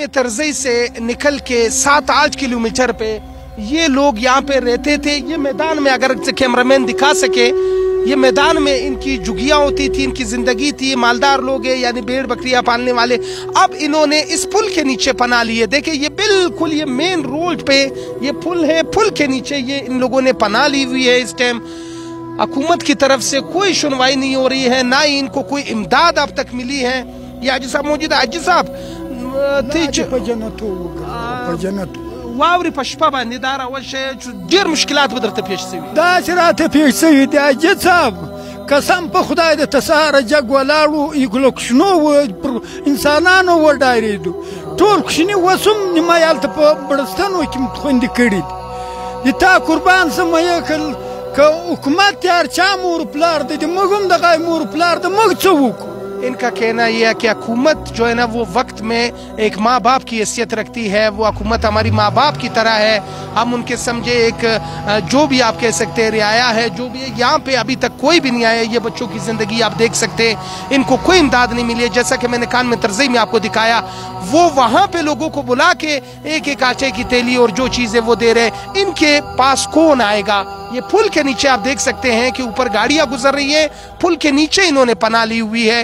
में तरज़ई से निकल के 7-8 किलोमीटर पे ये लोग यहाँ पे रहते थे। ये मैदान में अगर कैमरामैन दिखा सके, ये मैदान में इनकी जुगियाँ होती थी, इनकी जिंदगी थी। मालदार लोग हैं, यानी भेड़ बकरियां पालने वाले। अब इन्होंने इस पुल के नीचे पनाह ली है। देखिए ये बिल्कुल ये मेन रोड पे ये पुल है, पुल के नीचे ये इन लोगों ने पनाह ली हुई है। इस टाइम हुकूमत की तरफ से कोई सुनवाई नहीं हो रही है, ना ही इनको कोई इमदाद अब तक मिली है। ये हाजी साहब मौजूद है। हाजी साहब वावरी पशपा बांधे दारा वश ढेर मुश्किलात बदरते पेश से दाशराते पेश से हाजी साहब कसम पे खुदा दे तसार जग वलाड़ू इग्लोक्शनो इंसानानो व डायरेदू टोल कुशनी वसुम निमायाल त बड़स्तानो किम खोंदी कड़ी इता कुर्बान समयकल का हुकूमत यार चा मोर प्लार दे मगम दगा मोर प्लार दे मग चवुक। इनका कहना यह है कि हुकूमत जो है ना वो वक्त में एक माँ बाप की हैसियत रखती है। वो हुकूमत हमारी माँ बाप की तरह है। हम उनके समझे एक जो भी आप कह सकते हैं रियाया है, जो भी है। यहाँ पे अभी तक कोई भी नहीं आया। ये बच्चों की ज़िंदगी आप देख सकते हैं, इनको कोई इमदाद नहीं मिली है। जैसा कि मैंने कान में तरज़ई में आपको दिखाया, वो वहाँ पे लोगों को बुला के एक आटे की तेली और जो चीज़ें वो दे रहे। इनके पास कौन आएगा? ये पुल के नीचे आप देख सकते हैं कि ऊपर गाड़ियाँ गुजर रही है, पुल के नीचे इन्होंने पनाह ली हुई है।